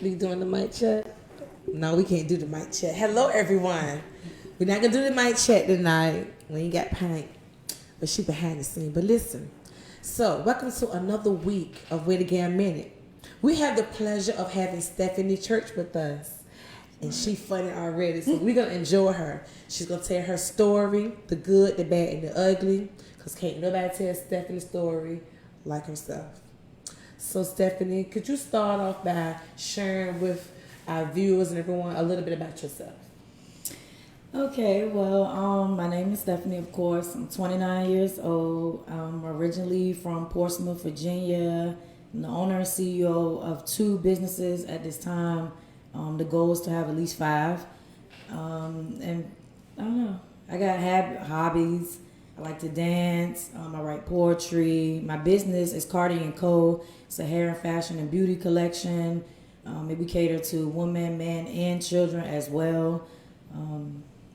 We doing the mic check? No, we can't do the mic check. Hello, everyone. We're not going to do the mic check tonight. We ain't got paint. But she behind the scene. But listen. So, welcome to another week of Wait Again Minute. We have the pleasure of having Stephanie Church with us. And she funny already. So, we're going to enjoy her. She's going to tell her story, the good, the bad, and the ugly. Because can't nobody tell Stephanie's story like herself. So, Stephanie, could you start off by sharing with our viewers and everyone a little bit about yourself? Okay, well, my name is Stephanie, of course. I'm 29 years old. I'm originally from Portsmouth, Virginia. I'm the owner and CEO of 2 businesses at this time. The goal is to have at least 5. And I don't know. I got hobbies. I like to dance. I write poetry. My business is Cardi & Co. It's a hair and fashion and beauty collection. We cater to women, men, and children as well.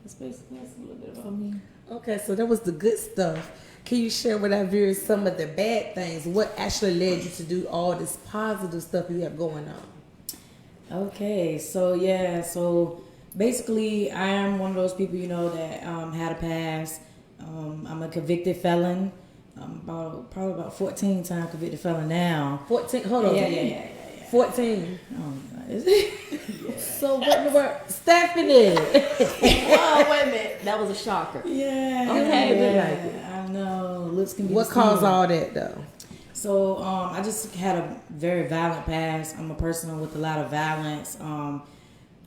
That's basically a little bit about me. Okay, so that was the good stuff. Can you share with our viewers some of the bad things? What actually led you to do all this positive stuff you have going on? Okay, so basically I am one of those people, that had a past. I'm a convicted felon. I'm probably about 14 time convicted felon now. 14? Hold on. Yeah. 14. Oh, yeah. So what in the world? Stephanie! Oh, wait a minute. That was a shocker. Yeah. Okay, I know. Looks can be what deceiving. caused all that, though? So, I just had a very violent past. I'm a person with a lot of violence, a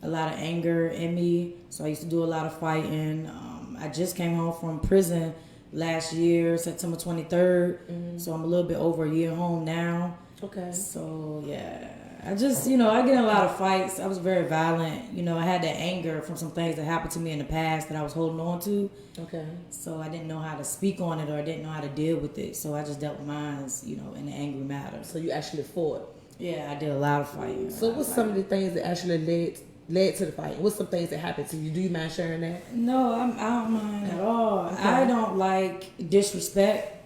lot of anger in me. So I used to do a lot of fighting. I just came home from prison last year, September 23rd. Mm-hmm. So I'm a little bit over a year home now. Okay. So, yeah. I just, I get in a lot of fights. I was very violent. I had that anger from some things that happened to me in the past that I was holding on to. Okay. So I didn't know how to speak on it, or I didn't know how to deal with it. So I just dealt with mine, in an angry manner. So you actually fought? Yeah, I did a lot of fighting. So what's some of the things that actually led to the fight? What's some things that happened to you? Do you mind sharing that? No, I don't mind at all. Okay. I don't like disrespect.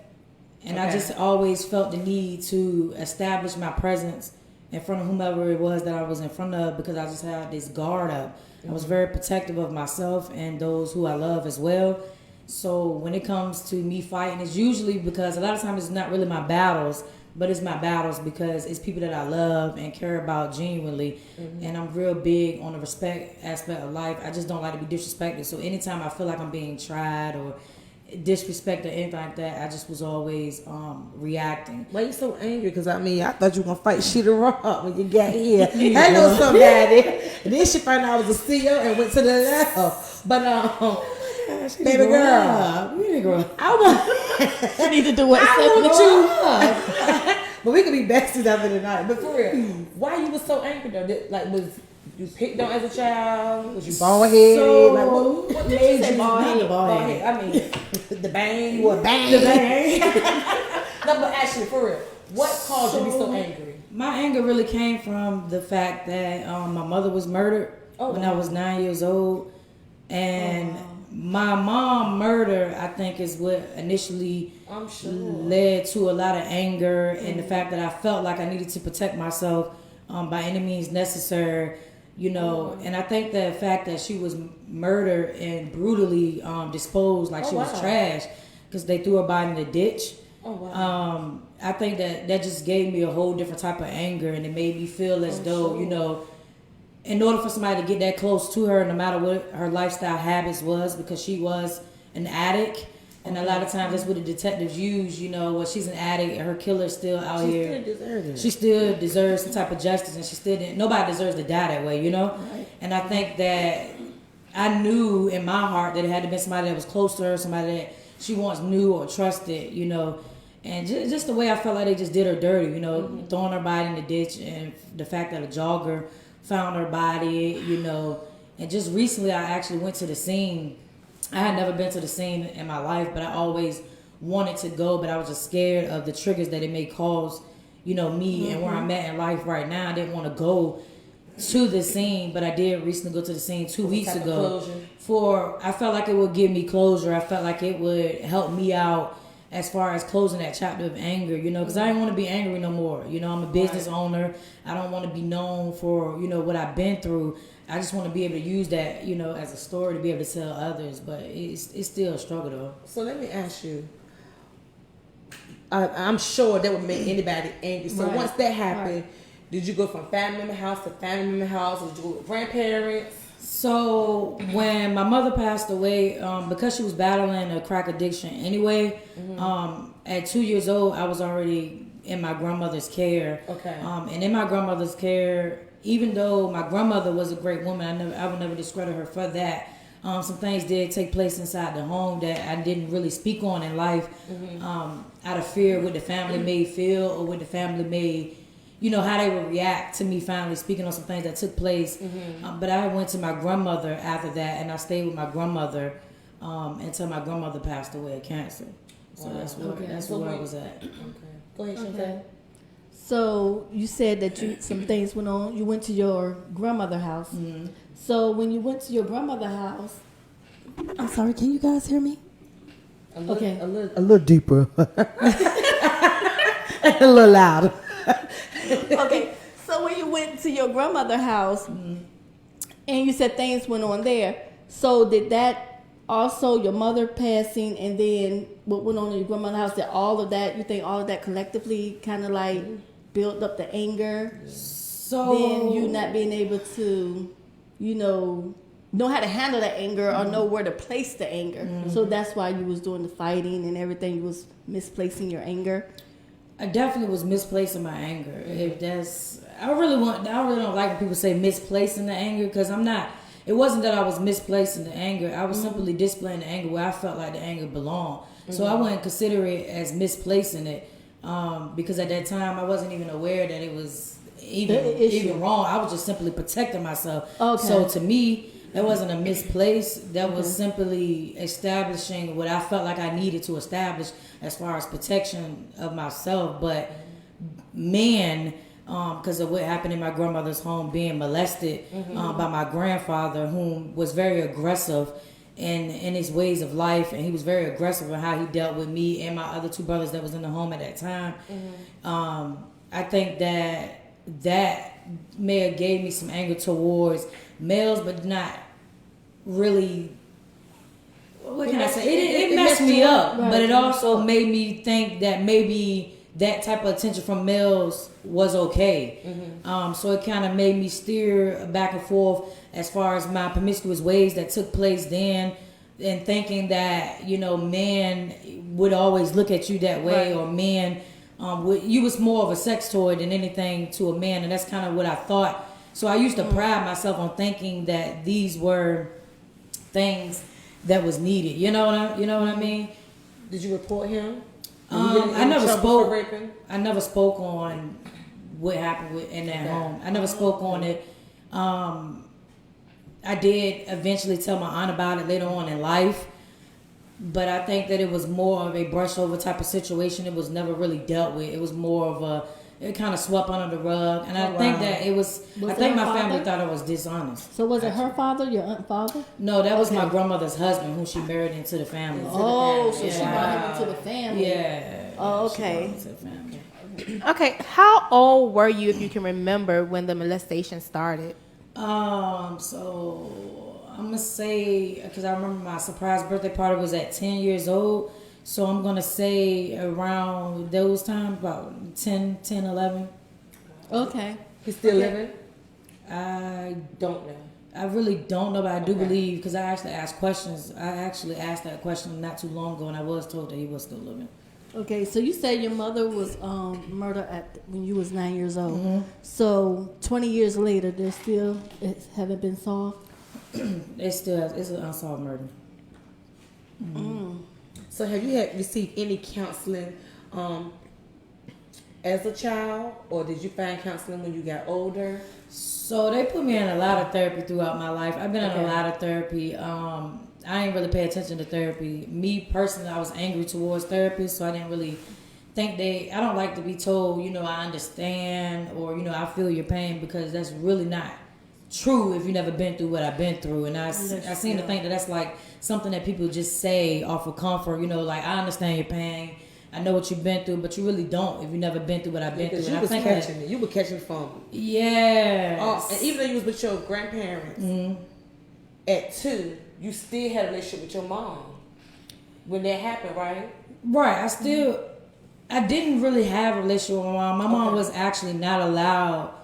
And I just always felt the need to establish my presence in front of whomever it was that I was in front of, because I just had this guard up. Mm-hmm. I was very protective of myself and those who I love as well. So when it comes to me fighting, it's usually because a lot of times it's not really my battles, but it's my battles because it's people that I love and care about genuinely. Mm-hmm. And I'm real big on the respect aspect of life. I just don't like to be disrespected. So anytime I feel like I'm being tried or disrespect or anything like that, I just was always reacting. Why you so angry? Because I thought you were gonna fight shit around when you got here. I know somebody. And then she found out I was a CEO and went to the left. But baby girl, we need to grow up. You need to do what I want you. But we could be besties after the night. But for real, why you was so angry though? Was you picked on as a child? Was you bald headed? So, what made you bald headed? I mean, the bang. You a bang. The bang. No, but actually, for real, what caused you to be so angry? My anger really came from the fact that my mother was murdered when I was 9 years old. And my mom murder, I think, is what initially led to a lot of anger and the fact that I felt like I needed to protect myself by any means necessary. And I think the fact that she was murdered and brutally disposed like she was trash because they threw her body in the ditch. I think that just gave me a whole different type of anger, and it made me feel as though, in order for somebody to get that close to her, no matter what her lifestyle habits was, because she was an addict. And a lot of times that's what the detectives use, well, she's an addict and her killer's still out here. She still deserves some type of justice, and she still didn't. Nobody deserves to die that way, Right. And I think that I knew in my heart that it had to be somebody that was close to her, somebody that she once knew or trusted, And just the way I felt like they just did her dirty, throwing her body in the ditch, and the fact that a jogger found her body, And just recently I actually went to the scene. I had never been to the scene in my life, but I always wanted to go, but I was just scared of the triggers that it may cause, me and where I'm at in life right now. I didn't want to go to the scene, but I did recently go to the scene 2 weeks ago. I felt like it would give me closure. I felt like it would help me out as far as closing that chapter of anger, you know, because I didn't want to be angry no more. You know, I'm a business owner. I don't want to be known for, you know, what I've been through. I just want to be able to use that, you know, as a story to be able to tell others. But it's still a struggle, though. So let me ask you. I'm sure that would make anybody angry. So once that happened, did you go from family member house to family member house, or did you go with grandparents? So when my mother passed away, because she was battling a crack addiction anyway, at 2 years old, I was already in my grandmother's care. Okay. And in my grandmother's care, even though my grandmother was a great woman, I would never discredit her for that. Some things did take place inside the home that I didn't really speak on in life, out of fear what the family may feel or what the family may, you know, how they would react to me finally speaking on some things that took place. But I went to my grandmother after that, and I stayed with my grandmother until my grandmother passed away of cancer. So that's where I was at. Okay. Go ahead, Chantel. Okay. So you said that some things went on. You went to your grandmother's house. Mm-hmm. So when you went to your grandmother's house, I'm sorry, can you guys hear me? A little deeper. A little louder. Okay, so when you went to your grandmother's house, and you said things went on there, so did that also your mother passing, and then what went on in your grandmother's house? That all of that, you think all of that collectively kind of like built up the anger? So then you not being able to, you know how to handle that anger or know where to place the anger. So that's why you was doing the fighting and everything. You was misplacing your anger. I definitely was misplacing my anger. If that's, I really don't like when people say misplacing the anger, because I'm not. It wasn't that I was misplacing the anger. I was simply displaying the anger where I felt like the anger belonged. So I wouldn't consider it as misplacing it, because at that time I wasn't even aware that it was even wrong. I was just simply protecting myself. Okay. So to me, that wasn't a misplaced. That was simply establishing what I felt like I needed to establish as far as protection of myself. But man, because of what happened in my grandmother's home, being molested by my grandfather, whom was very aggressive in his ways of life, and he was very aggressive in how he dealt with me and my other two brothers that was in the home at that time. I think that may have gave me some anger towards males, but not really. What can I say? It messed me up, but it also made me think that maybe that type of attention from males was okay. So it kind of made me steer back and forth as far as my promiscuous ways that took place then, and thinking that, you know, men would always look at you that way, or men, you was more of a sex toy than anything to a man, and that's kind of what I thought. So I used to pride myself on thinking that these were things that was needed. You know what I mean? Did you report him? I never spoke. I never spoke on what happened in that home. I never spoke on it. I did eventually tell my aunt about it later on in life, but I think that it was more of a brush over type of situation. It was never really dealt with. It was more of it kind of swept under the rug, and I think that it was I think my family thought I was dishonest. So was it her father, your aunt father? No, that was my grandmother's husband, who she married into the family. Oh, so she brought him into the family. Yeah. Oh, okay. Okay, how old were you, if you can remember, when the molestation started? So I'm gonna say, because I remember my surprise birthday party was at 10 years old. So I'm gonna say around those times, about 10, 11. Okay. He's still living? I Don't know. I really don't know, but I do believe, because I actually asked questions. I actually asked that question not too long ago, and I was told that he was still living. Okay, so you said your mother was murdered when you was 9 years old. So 20 years later, it haven't been solved? It's an unsolved murder. So have you received any counseling as a child, or did you find counseling when you got older? So they put me in a lot of therapy throughout my life. I've been in a lot of therapy. I didn't really pay attention to therapy. Me personally, I was angry towards therapists, so I didn't really think I don't like to be told, I understand, or, I feel your pain, because that's really not true if you never been through what I've been through. And I seem to think that's like something that people just say off of comfort. You know, like, I understand your pain. I know what you've been through, but you really don't if you never been through what I've been through. You was catching it. You were catching from. Yeah. And even though you was with your grandparents at 2, you still had a relationship with your mom when that happened, right? Right. I didn't really have a relationship with my mom. My mom was actually not allowed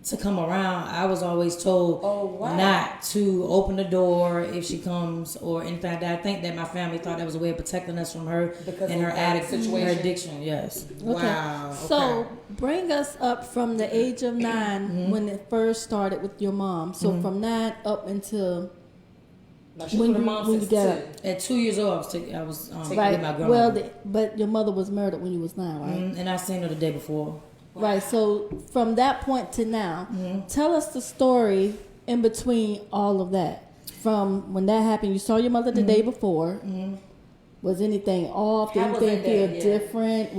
to come around. I was always told not to open the door if she comes or anything like that. I think that my family thought that was a way of protecting us from her and her situation, her addiction. Yes. Okay. Wow. So bring us up from the age of 9 when it first started with your mom. So from 9 up until when you got up. At 2 years old, I was with my grandmother. Well, but your mother was murdered when you was 9, right? And I seen her the day before. Right. So from that point to now, tell us the story in between all of that. From when that happened, you saw your mother the day before. Was anything off? Did anything feel different?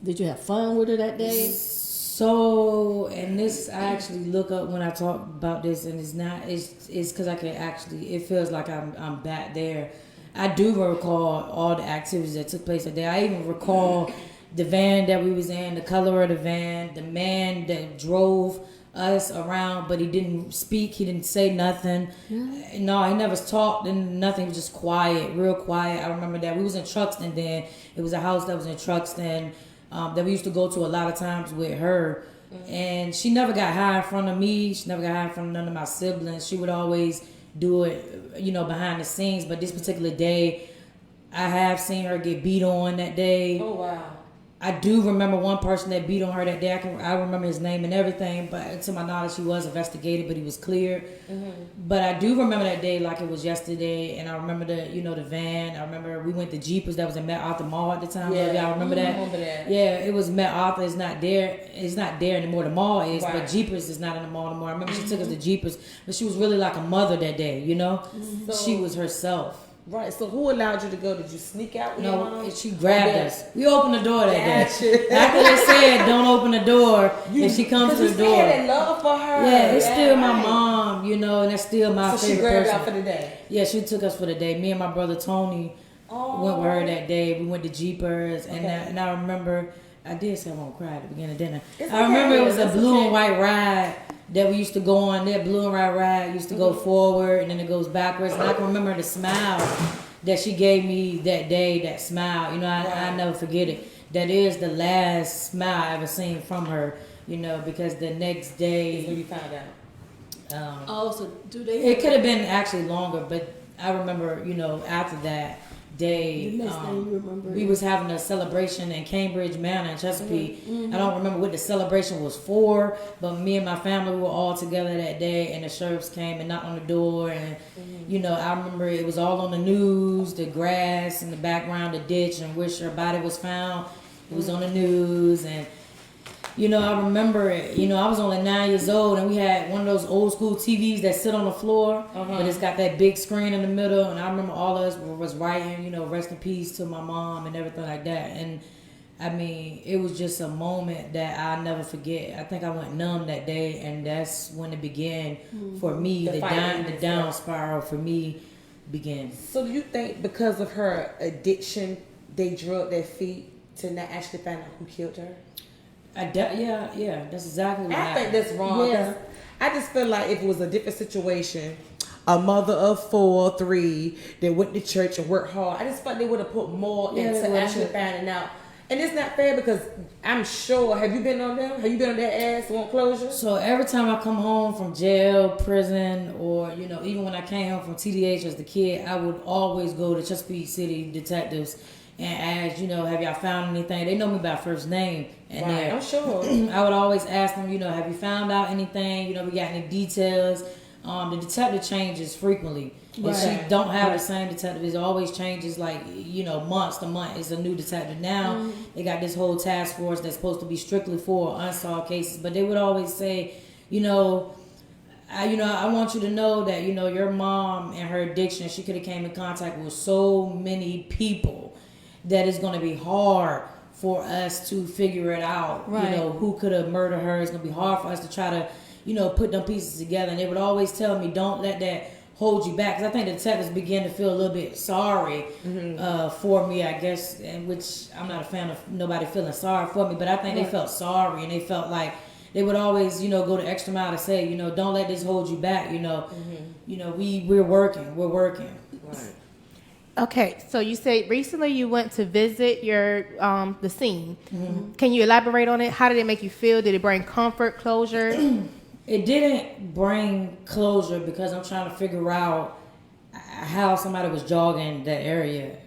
Did you have fun with her that day? So, and this I actually look up when I talk about this, and it's because I can actually, it feels like I'm back there. I do recall all the activities that took place that day. I even recall the van that we was in, the color of the van, the man that drove us around, but he didn't speak, he didn't say nothing. No, he never talked and nothing. It was just quiet, real quiet. I remember that. We was in Truxton then. It was a house that was in Truxton that we used to go to a lot of times with her. And she never got high in front of me. She never got high in front of none of my siblings. She would always do it, behind the scenes. But this particular day, I have seen her get beat on that day. Oh, wow. I do remember one person that beat on her that day. I remember his name and everything, but to my knowledge, he was investigated, but he was cleared. But I do remember that day like it was yesterday, and I remember the van. I remember we went to Jeepers that was in Met Arthur Mall at the time. Yeah, y'all remember that? I remember that. Yeah, it was Met Arthur. It's not there. It's not there anymore. The mall is, but Jeepers is not in the mall anymore. I remember she took us to Jeepers, but she was really like a mother that day. So, she was herself. Right. So who allowed you to go? Did you sneak out? No, she grabbed us. We opened the door that day. After they said, "Don't open the door," and she comes to the door. You had that love for her. Yeah, it's still my mom, and that's still my favorite person. So she grabbed out for the day. Yeah, she took us for the day. Me and my brother Tony went with her that day. We went to Jeepers, and I remember I did say I won't cry at the beginning of dinner. I remember it was a blue and white ride that we used to go on. That blue and white ride used to go forward and then it goes backwards. And I can remember the smile that she gave me that day, that smile. I never forget it. That is the last smile I ever seen from her, because the next day. When you found out. So do they? It could have been actually longer, but I remember, after that day, we was having a celebration in Cambridge Manor in Chesapeake. I don't remember what the celebration was for, but me and my family were all together that day, and the sheriffs came and knocked on the door, and I remember it was all on the news, the grass in the background, the ditch, and where her body was found. It was on the news, and I remember it. I was only 9 years old, and we had one of those old school TVs that sit on the floor, but it's got that big screen in the middle. And I remember all of us was writing, rest in peace to my mom and everything like that. And I mean, it was just a moment that I'll never forget. I think I went numb that day, and that's when it began for me. The down spiral for me began. So do you think because of her addiction, they drugged their feet to not actually find out who killed her? Yeah, that's exactly what I think that's wrong. Yeah. I just feel like if it was a different situation, a mother of 4, 3 that went to church and worked hard, I just felt they would have put more into actually finding out. And it's not fair because I'm sure, have you been on them? Have you been on that ass want closure? So every time I come home from jail, prison, or, even when I came home from TDH as the kid, I would always go to Chesapeake City detectives and ask, have y'all found anything? They know me by first name. And I'm sure. I would always ask them, have you found out anything? We got any details? The detective changes frequently. If she don't have the same detective, it always changes months to month. It's a new detective. Now they got this whole task force that's supposed to be strictly for unsolved cases. But they would always say, I want you to know that, your mom and her addiction, she could have came in contact with so many people that it's going to be hard for us to figure it out. Who could have murdered her. It's going to be hard for us to try to, put them pieces together. And they would always tell me, don't let that hold you back. Because I think the detectives began to feel a little bit sorry for me, I guess, and which I'm not a fan of nobody feeling sorry for me, but I think they felt sorry, and they felt like they would always, go the extra mile to say, don't let this hold you back, we're working. Right. Okay, so you said recently you went to visit your the scene. Can you elaborate on it? How did it make you feel? Did it bring comfort, closure? It didn't bring closure because I'm trying to figure out how somebody was jogging that area,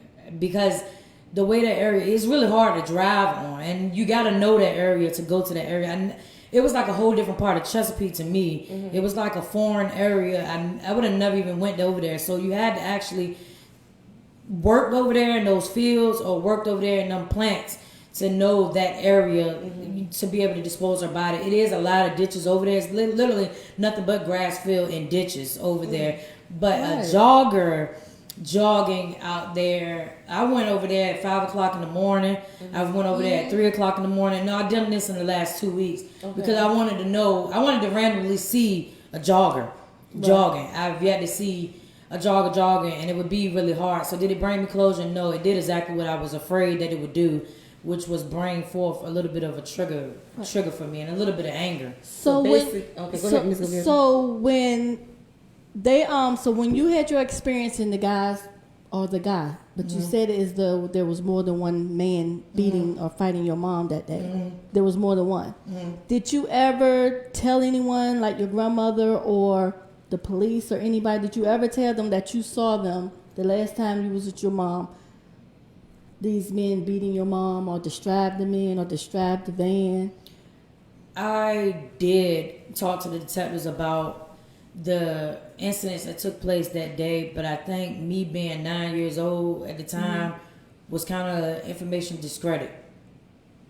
because the way that area is really hard to drive on, and you got to know that area to go to that area. And it was like a whole different part of Chesapeake to me. It was like a foreign area. I would have never even went over there. So you had to actually worked over there in those fields or worked over there in them plants to know that area to be able to dispose our body. It is a lot of ditches over there. It's literally nothing but grass field and ditches over there. But a jogger jogging out there, I went over there at 5 o'clock in the morning. I went over there at 3 o'clock in the morning. No, I've done this in the last 2 weeks because I wanted to randomly see a jogger jogging. I've yet to see a jogger jogging, and it would be really hard. So did it bring me closure? No, it did exactly what I was afraid that it would do, which was bring forth a little bit of a trigger for me, and a little bit of anger. So when they so when you had your experience in the guy, but you said it as though there was more than one man beating or fighting your mom that day. There was more than one. Did you ever tell anyone, like your grandmother or the police or anybody, did you ever tell them that you saw them the last time you was with your mom, these men beating your mom, or distract the men, or distract the van? I did talk to the detectives about the incidents that took place that day, but I think me being 9 years old at the time was kind of information discredit.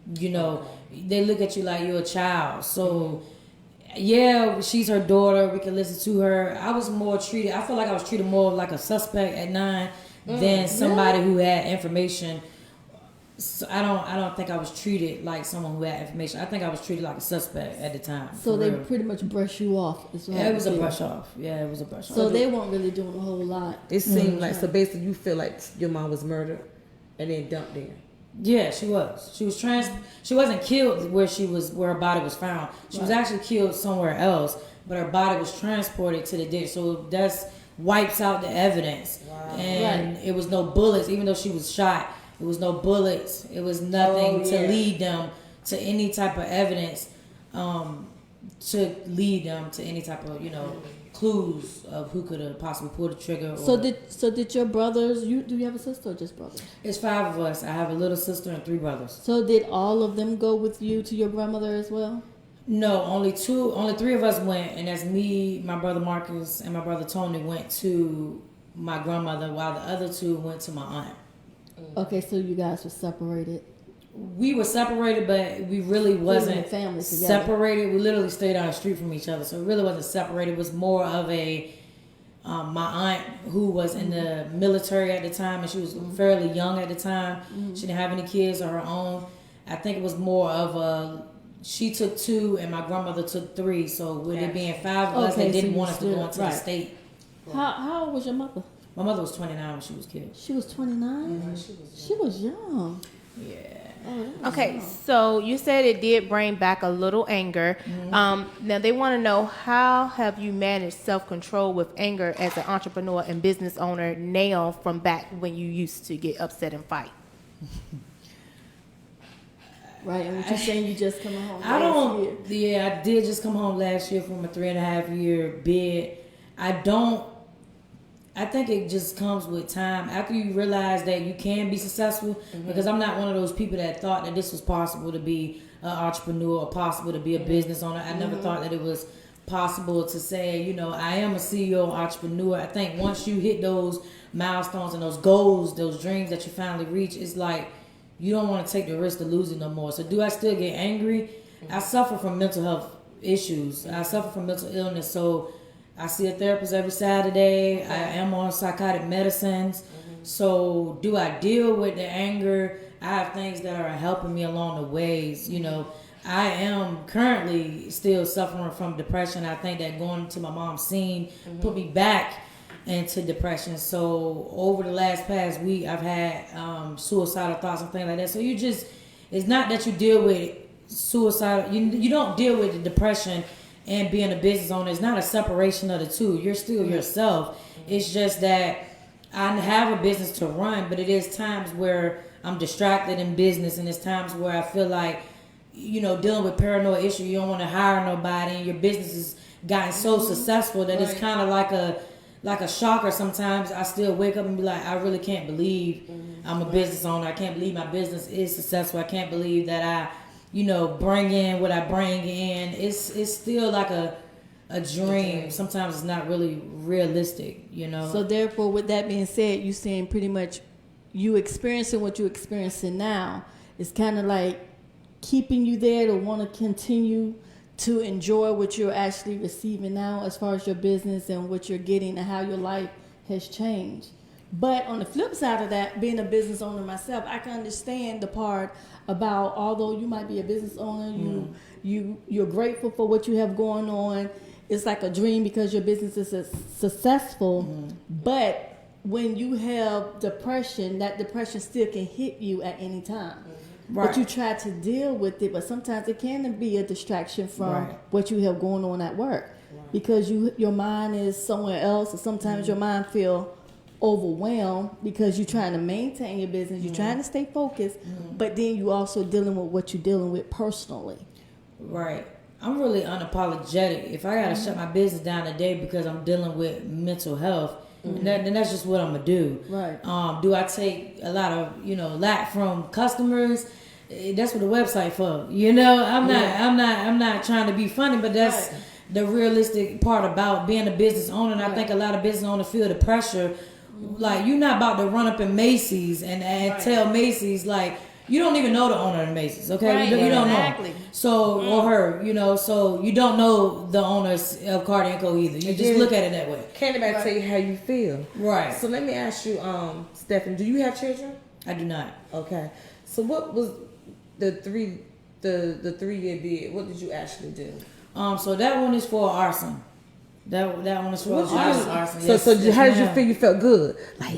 They look at you like you're a child. So yeah, she's her daughter, we can listen to her. I feel like I was treated more like a suspect at 9 than somebody who had information. So I don't think I was treated like someone who had information. I think I was treated like a suspect at the time. So they pretty much brush you off. Yeah, it was a brush off. Yeah, it was a brush off. So they weren't really doing a whole lot. It seemed like, so basically you feel like your mom was murdered and then dumped there. Yeah, she was. She wasn't killed where her body was found. She was actually killed somewhere else, but her body was transported to the ditch. So that's wipes out the evidence. Wow. And it was no bullets, even though she was shot. It was no bullets. It was nothing to lead them to any type of evidence, to lead them to any type of, clues of who could have possibly pulled the trigger. So did your brothers? Do you have a sister or just brothers? It's 5 of us. I have a little sister and 3 brothers. So did all of them go with you to your grandmother as well? No, only 3 of us went, and that's me, my brother Marcus, and my brother Tony went to my grandmother, while the other 2 went to my aunt. Okay, so you guys were separated. We were separated, but we really wasn't separated. We literally stayed down the street from each other, so it really wasn't separated. It was more of a my aunt, who was in the military at the time, and she was fairly young at the time. She didn't have any kids of her own. I think it was more of she took 2 and my grandmother took 3. So with it being 5 of us, they didn't want us to go into the state. How old was your mother? My mother was 29 when she was killed. She was 29? She was young. Yeah. Okay, so you said it did bring back a little anger. Now they want to know, how have you managed self-control with anger as an entrepreneur and business owner now from back when you used to get upset and fight? Right, and what you're saying, you just come home last year. Yeah, I did just come home last year from a 3.5 year bid. I think it just comes with time. After you realize that you can be successful, because I'm not one of those people that thought that this was possible to be an entrepreneur or possible to be a business owner. I never thought that it was possible to say, I am a CEO entrepreneur. I think once you hit those milestones and those goals, those dreams that you finally reach, it's like you don't want to take the risk of losing no more. So do I still get angry? I suffer from mental health issues. I suffer from mental illness. So I see a therapist every Saturday. I am on psychotic medicines. So do I deal with the anger? I have things that are helping me along the ways. I am currently still suffering from depression. I think that going to my mom's scene put me back into depression. So over the past week, I've had suicidal thoughts and things like that. So it's not that you deal with suicide. You don't deal with the depression and being a business owner. It's not a separation of the two. You're still yourself. It's just that I have a business to run, but it is times where I'm distracted in business, and it's times where I feel like, dealing with paranoid issue, you don't want to hire nobody, and your business has gotten so successful that it's kind of like a shocker. Sometimes I still wake up and be like, I really can't believe I'm a business owner. I can't believe my business is successful. I can't believe that I, bring in what I bring in. It's still like a dream. Sometimes it's not really realistic, So therefore, with that being said, you saying pretty much you experiencing what you're experiencing now is kind of like keeping you there to want to continue to enjoy what you're actually receiving now as far as your business and what you're getting and how your life has changed. But on the flip side of that, being a business owner myself, I can understand the part about, although you might be a business owner, you're grateful for what you have going on. It's like a dream because your business is successful. But when you have depression, that depression still can hit you at any time. Right. But you try to deal with it, but sometimes it can be a distraction from what you have going on at work, because your mind is somewhere else, or sometimes your mind feel overwhelmed because you're trying to maintain your business, you're trying to stay focused, but then you also dealing with what you're dealing with personally. Right. I'm really unapologetic. If I gotta shut my business down today because I'm dealing with mental health, then that's just what I'm gonna do. Right. Do I take a lot of lack from customers? That's what the website for. I'm not trying to be funny, but that's the realistic part about being a business owner. And I think a lot of business owners feel the pressure. Like, you're not about to run up in Macy's and tell Macy's, like, you don't even know the owner of Macy's, okay? Right, you don't exactly. know. So, or her, so you don't know the owners of Cardi & Co. either. You just look at it that way. Can't nobody tell you how you feel. Right. So let me ask you, Stephanie, do you have children? I do not. Okay. So what was the 3-year bid? What did you actually do? So that one is for arson. That one is for arson. So how did you feel? You felt good? Like,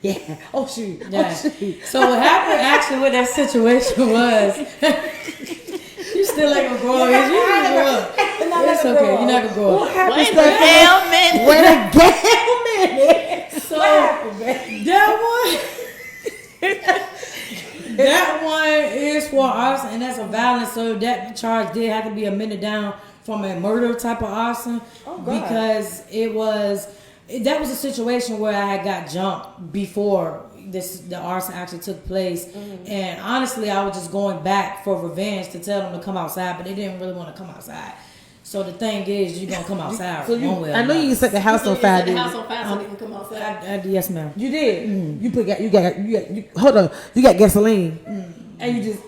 yeah. Oh shoot. Yeah. Oh shoot. So what happened actually with that situation was, you still ain't gonna grow up. You gonna grow up. It's okay. You're not gonna grow up. What happened? Wait a damn minute. Wait a damn minute. So what happened, man? That one is for arson, and that's a violence. So that charge did have to be amended down from a murder type of arson, because that was a situation where I had got jumped before the arson actually took place. And honestly, I was just going back for revenge to tell them to come outside, but they didn't really want to come outside. So the thing is, you're gonna come outside. So I know you set the house on fire. The house on fire so they can come outside. Yes, ma'am. You did. You got hold on. You got gasoline, and you just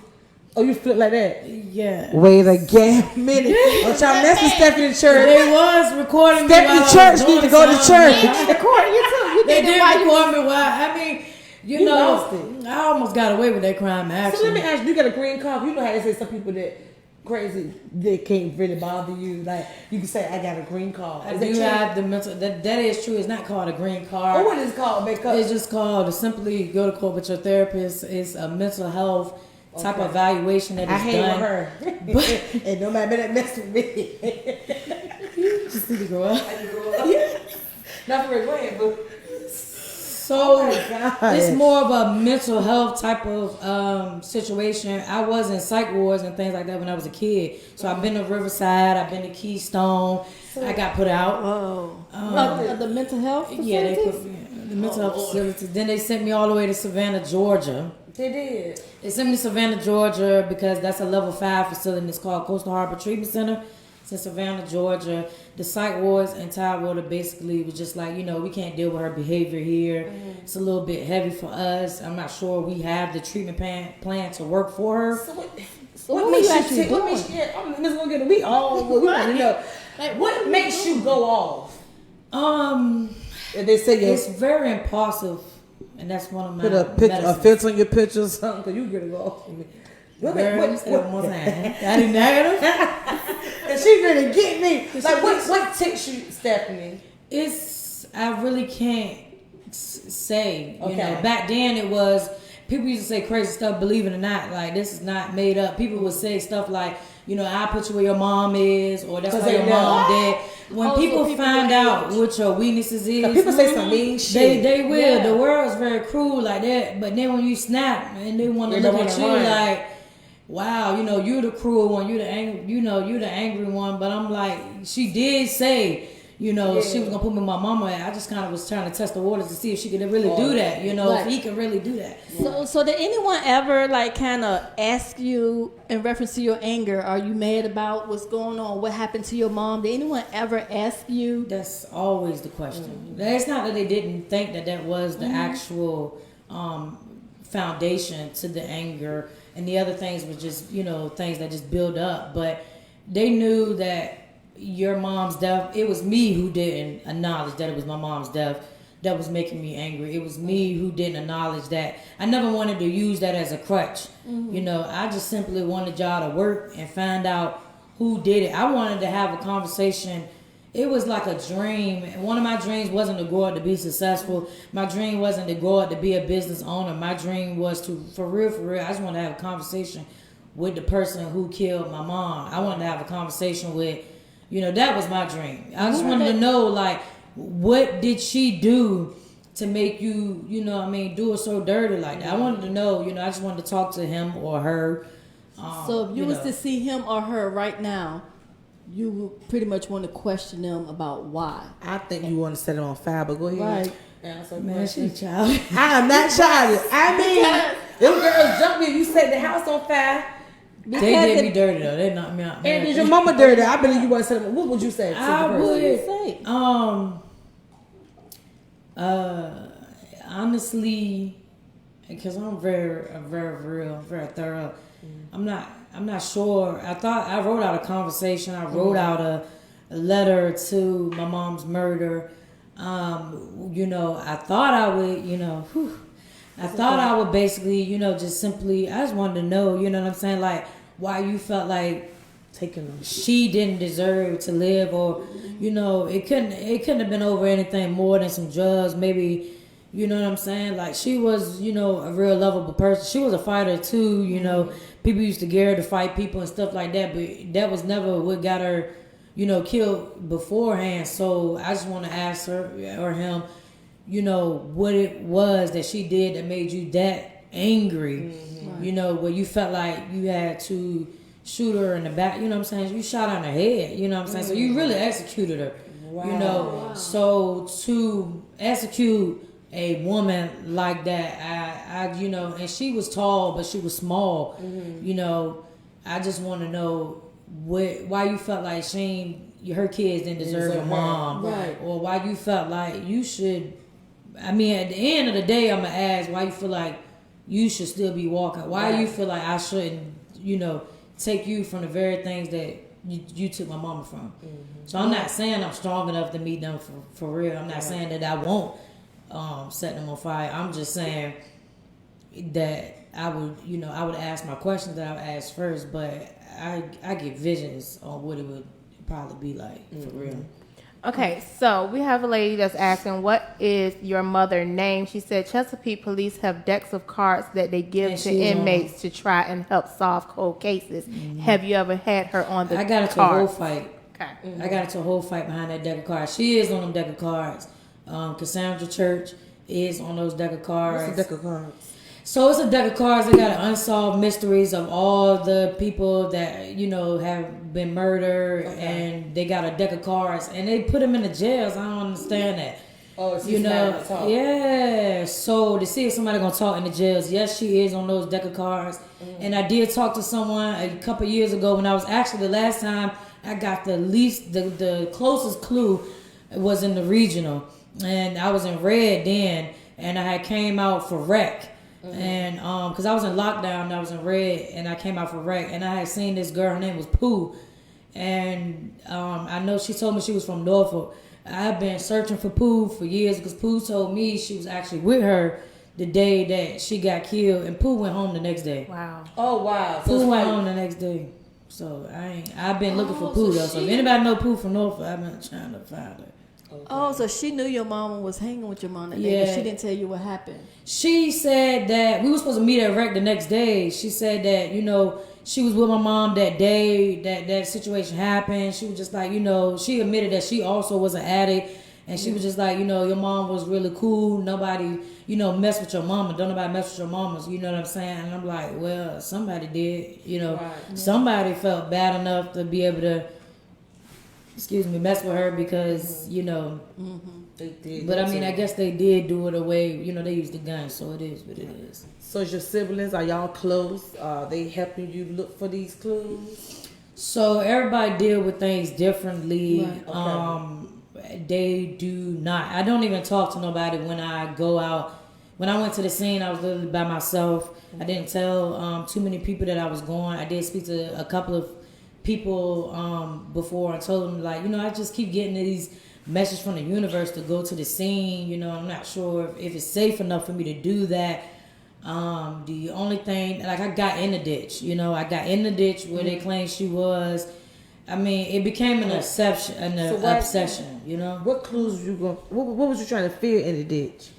you flip like that. Yeah. Wait a damn minute. Don't y'all mess with Stephanie in church. They was recording me. Stephanie church need to go to church. They did record me while, I mean, you know, I almost got away with that crime actually. So let me ask you, got a green card? You know how they say some people that crazy, they can't really bother you. Like, you can say, I got a green card. I do have the mental, that is true. It's not called a green card. Or what is it called? It's just called to simply go to court with your therapist. It's a mental health type of evaluation that is done. I hate with her. And no matter that mess with me. You just need to grow up. Not for go ahead, boo. So it's more of a mental health type of situation. I was in psych wards and things like that when I was a kid. So I've been to Riverside, I've been to Keystone. I got put out. The mental health facilities? Yeah, they put me in the mental health facilities. Then they sent me all the way to Savannah, Georgia. They did. They sent me to Savannah, Georgia because that's a level 5 facility. It's called Coastal Harbor Treatment Center. It's in Savannah, Georgia. The psych wards in Tidewater basically was just like, we can't deal with her behavior here. It's a little bit heavy for us. I'm not sure we have the treatment plan to work for her. So what makes you take? I'm just gonna get it. We want to know. Like, what makes you go off? If they say it's very impulsive, and that's one of my put a filter on your picture or something. Cause you gonna go off. Girl, you said it one more time. I didn't negative. And she gonna get me. Like what ticks you, Stephanie? I really can't say. You Okay. know, back then it was, people used to say crazy stuff, believe it or not. Like, this is not made up. People would say stuff like, you know, I put you where your mom is, or that's why your mom dead. When people find out what your weaknesses is, People say some mean shit. They will. Yeah. The world's very cruel like that. But then when you snap and they want to look at you like, wow, you know, you're the cruel one, you're the angry one. But I'm like, she did say, you know, she was gonna put me with my mama. I just kind of was trying to test the waters to see if she could really do that. You know, if he could really do that. So did anyone ever like kind of ask you in reference to your anger? Are you mad about what's going on? What happened to your mom? Did anyone ever ask you? That's always the question. It's not that they didn't think that was the actual foundation to the anger, and the other things were just, you know, things that just build up. But they knew that your mom's death, it was me who didn't acknowledge that it was my mom's death that was making me angry. It was me who didn't acknowledge that. I never wanted to use that as a crutch. You know, I just simply wanted y'all to work and find out who did it. I wanted to have a conversation. It was like a dream. One of my dreams wasn't to grow up to be successful. My dream wasn't to grow up to be a business owner. My dream was to, for real, I just wanted to have a conversation with the person who killed my mom. I wanted to have a conversation with, you know, that was my dream. I just wanted to know, like, what did she do to make you, you know what I mean, do it so dirty like that? I wanted to know, you know, I just wanted to talk to him or her. So if you was to see him or her right now, you would pretty much want to question them about why. I think you want to set it on fire, but go ahead. Right. Man, she childish. I am not childish. I mean, them girls jumped me. You set the house on fire. They did me dirty though. They knocked me out. And did your mama dirty? I believe you want to set it. What would you say? I would honestly, because I'm very real, very thorough. I'm not sure. I wrote out a conversation. I wrote out a letter to my mom's murder. You know, I thought I would, you know, I would basically, you know, just simply, I just wanted to know, you know what I'm saying, like, why you felt like she didn't deserve to live, or, you know, it couldn't have been over anything more than some drugs, maybe, you know what I'm saying, like, she was, you know, a real lovable person. She was a fighter too, you know, people used to get her to fight people and stuff like that, but that was never what got her, you know, killed beforehand. So I just want to ask her or him, you know, what it was that she did that made you that angry, you know, where you felt like you had to shoot her in the back, you know what I'm saying? You shot her in the head, you know what I'm saying? So you really executed her, you know? Wow. So to execute a woman like that, I, you know, and she was tall, but she was small, you know, I just want to know why you felt like her kids didn't deserve a mom, right? Or why you felt like you should. I mean, at the end of the day, I'm gonna ask why you feel like you should still be walking. Why you feel like I shouldn't, you know, take you from the very things that you took my mama from. So I'm not saying I'm strong enough to meet them for real. I'm not saying that I won't set them on fire. I'm just saying that I would, you know, I would ask my questions that I would ask first, but I get visions on what it would probably be like for real. Okay, so we have a lady that's asking, what is your mother's name? She said Chesapeake police have decks of cards that they give to inmates to try and help solve cold cases. Have you ever had her on the I got into a whole fight. Okay. I got into a whole fight behind that deck of cards. She is on them deck of cards. Cassandra Church is on those deck of cards. What's a deck of cards? So it's a deck of cards that got unsolved mysteries of all the people that, you know, have been murdered, and they got a deck of cards and they put them in the jails. I don't understand that. Oh, so you know, yeah. So to see if somebody gonna talk in the jails, yes, she is on those deck of cards. And I did talk to someone a couple years ago when I was actually the last time I got the closest clue was in the regional, and I was in red then, and I had came out for rec. And because I was in lockdown and I was in red, and I came out for rec, and I had seen this girl, her name was Pooh, and I know she told me she was from Norfolk. I've been searching for Pooh for years because Pooh told me she was actually with her the day that she got killed, and Pooh went home the next day. Wow. Oh wow. So Pooh it's went like- home the next day. So I've been looking for Oh, Pooh so though. So if she- anybody know Pooh from Norfolk, I've been trying to find her. Oh, so she knew your mama was hanging with your mom that day, Yeah. but she didn't tell you what happened. She said that we were supposed to meet at rec the next day. She said that, you know, she was with my mom that day, that situation happened. She was just like, you know, she admitted that she also was an addict. And she was just like, you know, your mom was really cool. Nobody, you know, mess with your mama. Don't nobody mess with your mamas. You know what I'm saying? And I'm like, well, somebody did. You know, Right. somebody felt bad enough to be able to, mess with her because, you know. They did. But I mean, I guess they did do it away. You know, they used the gun, so it is what it is. So is your siblings, are y'all close? Are they helping you look for these clues? So everybody deal with things differently. Right. Okay. They do not. I don't even talk to nobody when I go out. When I went to the scene, I was literally by myself. I didn't tell too many people that I was going. I did speak to a couple of people before and told them, like, you know, I just keep getting these messages from the universe to go to the scene. You know, I'm not sure if it's safe enough for me to do that. The only thing, like, I got in the ditch. You know, I got in the ditch where they claimed she was. I mean, it became an obsession, obsession. You know, What clues you going? What was you trying to feel in the ditch?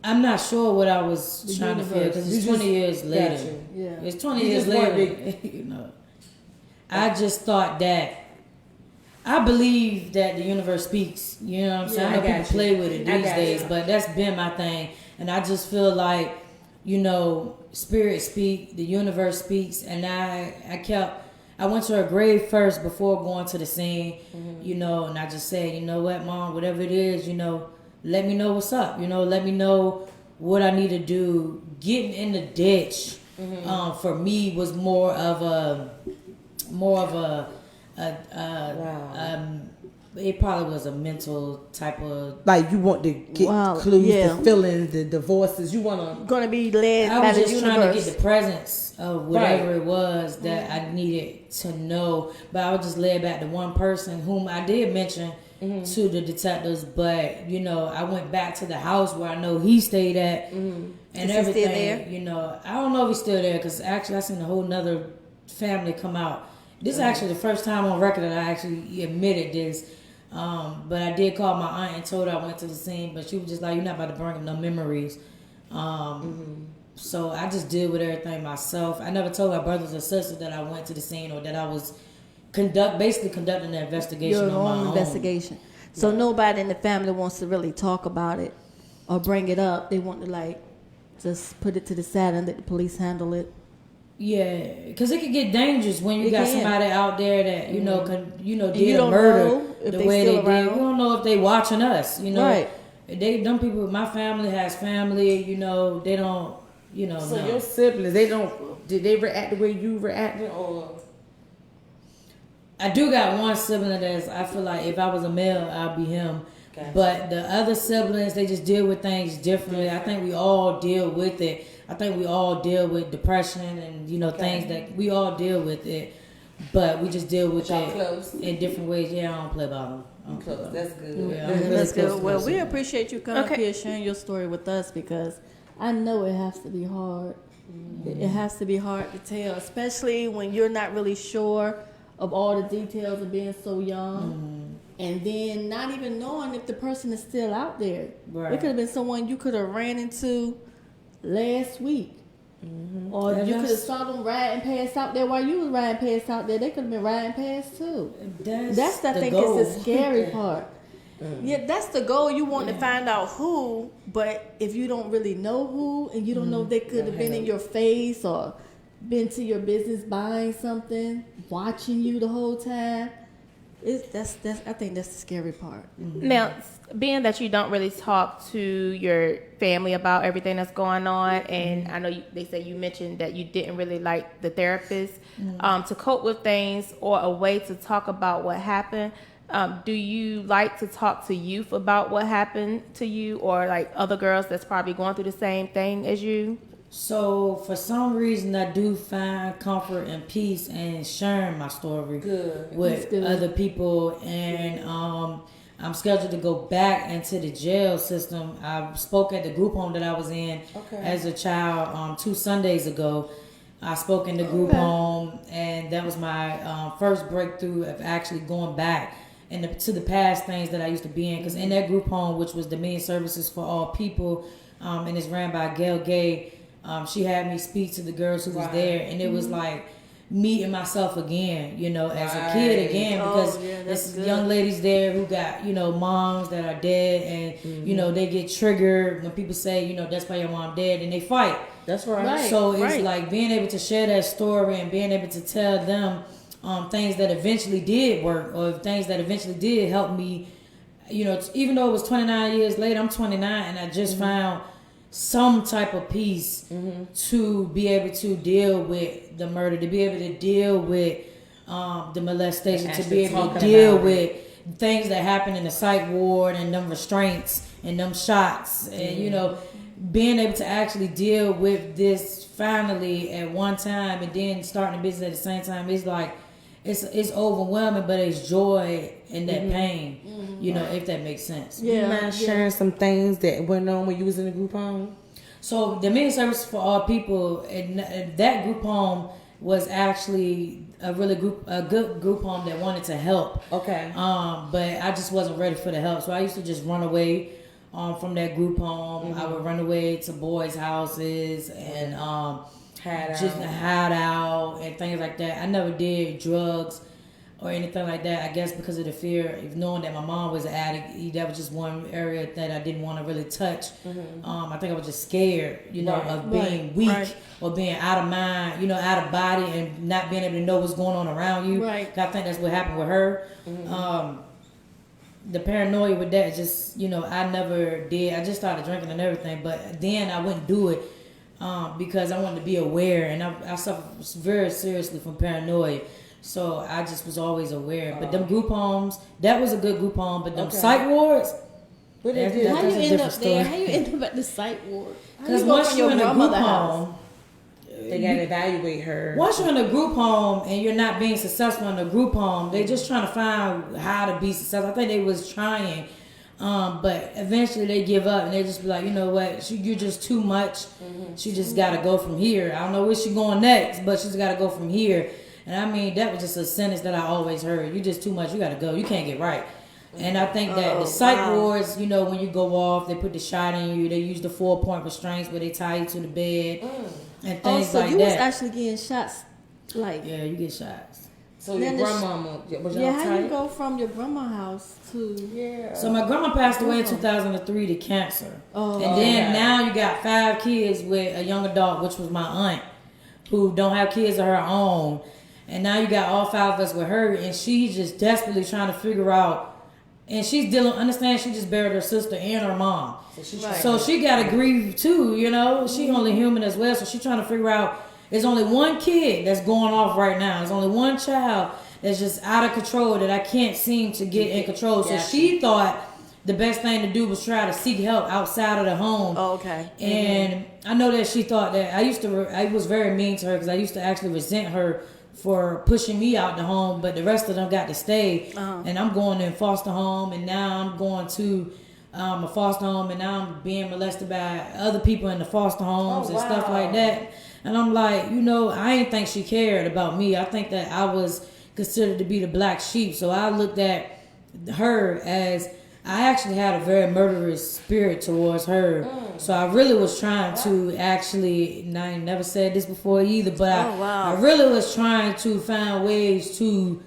I'm not sure what I was The trying to feel universe. because You it's just 20 years later. got you. Yeah. It's 20 You years just wanted later. You know, I just thought that I believe that the universe speaks. You know what I'm saying? Yeah, I know I got people you. play with it I these got days, you. but that's been my thing. And I just feel like, you know, spirit speak, the universe speaks, and I went to her grave first before going to the scene, you know, and I just said, you know what, Mom, whatever it is, you know, let me know what's up. You know, let me know what I need to do. Getting in the ditch, for me was more of a it probably was a mental type of. Like you want to get Wow, clues, yeah. the feelings, the voices. You want to. Gonna be led I by was the just trying to universe. get the presence of whatever Right. it was that I needed to know. But I was just led back to one person whom I did mention to the detectives. But, you know, I went back to the house where I know he stayed at and Is he everything. still there? You know, I don't know if he's still there because actually I seen a whole nother family come out. This is actually the first time on record that I actually admitted this. But I did call my aunt and told her I went to the scene, but she was just like, "You're not about to bring up no memories." So I just deal with everything myself. I never told my brothers or sisters that I went to the scene or that I was basically conducting the investigation Your on my own own. investigation. So nobody in the family wants to really talk about it or bring it up. They want to like just put it to the side and let the police handle it. Yeah, because it could get dangerous when you It got can. somebody out there that you know you did a don't murder know if the they way still they around. did. We don't know if they watching us. You know, Right. Them people. My family has family. You know, they don't. You know, So no. your siblings, they don't. Did they react the way you reacted, or? I do got one sibling that's, I feel like if I was a male, I'd be him. Gotcha. But the other siblings, they just deal with things differently. I think we all deal with it. I think we all deal with depression and, you know, things that we all deal with it. But we just deal with Y'all it close? in different ways. Yeah, I don't play about them. I don't play Close. about them. That's good. Yeah, I'm really That's close good. to Well, my we sibling. appreciate you coming Okay. up here sharing your story with us because I know it has to be hard. It has to be hard to tell, especially when you're not really sure of all the details of being so young. And then not even knowing if the person is still out there. Right. It could have been someone you could have ran into last week. Or And you could have that's- saw them riding past out there while you was riding past out there. They could have been riding past too. That's I the think goal. is the scary part. Yeah, that's the goal. You want to find out who, but if you don't really know who, and you don't know if they could have been in your face or been to your business buying something, watching you the whole time, that's I think that's the scary part. Now, being that you don't really talk to your family about everything that's going on, and I know they say you mentioned that you didn't really like the therapist to cope with things or a way to talk about what happened. Do you like to talk to youth about what happened to you, or like other girls that's probably going through the same thing as you? So for some reason, I do find comfort and peace in sharing my story Good. with That's good. other people, and I'm scheduled to go back into the jail system. I spoke at the group home that I was in as a child 2 Sundays ago. I spoke in the group home, and that was my first breakthrough of actually going back to the past things that I used to be in. Because in that group home, which was Dominion Services for All People, and it's ran by Gail Gay, she had me speak to the girls who was there, and it was like meeting myself again, as a kid again, because there's young ladies there who got, moms that are dead, and they get triggered when people say, that's why your mom dead, and they fight. That's right. So it's like being able to share that story and being able to tell them things that eventually did work, or things that eventually did help me, even though it was 29 years later, I'm 29, and I just found some type of peace to be able to deal with the murder, to be able to deal with the molestation, to be able to deal with things that happen in the psych ward, and them restraints and them shots, and being able to actually deal with this finally at one time, and then starting a business at the same time. It's like it's overwhelming, but it's joy in that pain, if that makes sense. You mind sharing some things that went on when you was in the group home? So the Dominion Service for All People, and that group home was actually a good group home that wanted to help. Okay. But I just wasn't ready for the help, so I used to just run away from that group home. I would run away to boys' houses and hide out and things like that. I never did drugs or anything like that. I guess because of the fear of knowing that my mom was an addict. That was just one area that I didn't want to really touch. I think I was just scared, of being weak or being out of mind, out of body, and not being able to know what's going on around you. Right. I think that's what happened with her. The paranoia with that, just, I never did. I just started drinking and everything, but then I wouldn't do it because I wanted to be aware, and I suffered very seriously from paranoia. So I just was always aware. But them group homes, that was a good group home, but them psych wards, how you end up there? How you end up at the psych ward? Because once you're in a group home, they gotta evaluate her. Once you're in a group home and you're not being successful in a group home, they're just trying to find how to be successful. I think they was trying, but eventually they give up and they just be like, you know what, you're just too much. She just gotta go from here. I don't know where she's going next, but she's gotta go from here. And I mean, that was just a sentence that I always heard. You're just too much. You gotta go. You can't get right. And I think that the psych wards, when you go off, they put the shot in you. They use the 4-point restraints where they tie you to the bed and things so like you that. was actually getting shots, Yeah, you get shots. So your grandmama was how you go from your grandma's house to So my grandma passed away in 2003 to cancer. And then now you got 5 kids with a young adult, which was my aunt, who don't have kids of her own. And now you got all 5 of us with her, and she's just desperately trying to figure out. And she's understand she just buried her sister and her mom. So she got to grieve too, She only human as well. So she's trying to figure out, there's only one kid that's going off right now. There's only one child that's just out of control that I can't seem to get in control. So she thought the best thing to do was try to seek help outside of the home. And I know that she thought that I was very mean to her because I used to actually resent her for pushing me out the home, but the rest of them got to stay. And I'm going in foster home, and now I'm going to a foster home, and now I'm being molested by other people in the foster homes and stuff like that. And I'm like, I ain't think she cared about me. I think that I was considered to be the black sheep. So I looked at her as, I actually had a very murderous spirit towards her. So I really was trying to actually, and I ain't never said this before either, but I really was trying to find ways to,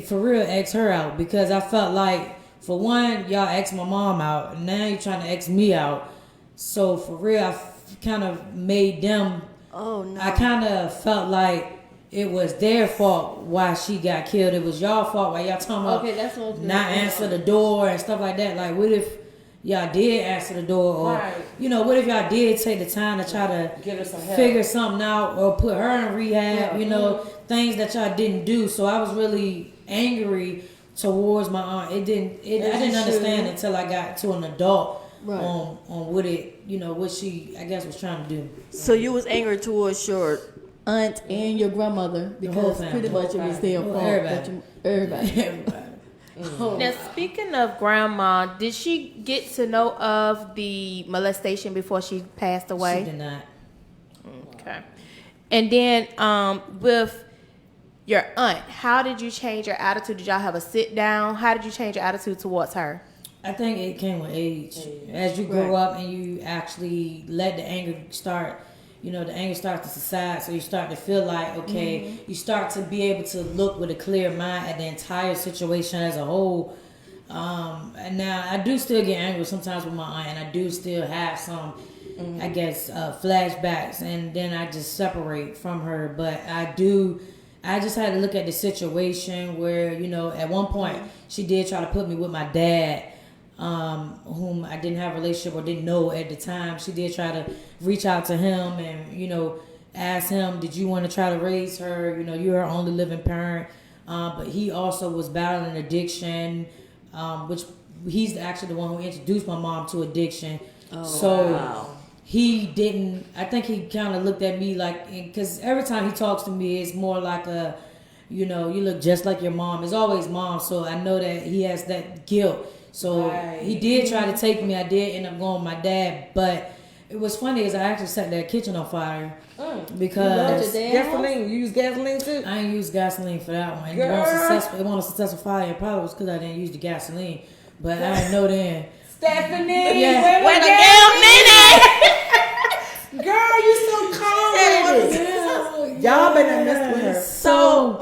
for real, X her out. Because I felt like, for one, y'all X my mom out, and now you're trying to X me out. So for real, I kind of made them, I kind of felt like it was their fault why she got killed. It was y'all fault why y'all talking about not answer the door and stuff like that. Like, what if y'all did answer the door, or what if y'all did take the time to try to give her some help, figure something out, or put her in rehab? Things that y'all didn't do. So I was really angry towards my aunt. I didn't understand until I got to an adult on what what she, I guess, was trying to do. So you was angry towards your aunt and your grandmother because pretty much it was their fault. Everybody. Now, speaking of grandma, did she get to know of the molestation before she passed away? She did not. Okay. And then with your aunt, how did you change your attitude? Did y'all have a sit down? How did you change your attitude towards her? I think it came with age. As you grow up and you actually let the anger start, the anger starts to subside. So you start to feel like, okay, you start to be able to look with a clear mind at the entire situation as a whole. And now I do still get angry sometimes with my aunt, and I do still have some, I guess, flashbacks, and then I just separate from her. But I just had to look at the situation where, at one point she did try to put me with my dad, whom I didn't have a relationship or didn't know at the time. She did try to reach out to him and, ask him, did you want to try to raise her? You're her only living parent. But he also was battling addiction, which he's actually the one who introduced my mom to addiction. He didn't, I think he kind of looked at me like, because every time he talks to me, it's more like you look just like your mom. It's always mom. So I know that he has that guilt. So he did try to take me. I did end up going with my dad. But it was funny is I actually set that kitchen on fire. Because gasoline. You use gasoline too? I didn't use gasoline for that one. It wasn't a successful fire. It probably was because I didn't use the gasoline. But I didn't know then. Stephanie, yeah. wait a damn minute. Girl, you so calm. Y'all better mess with her. So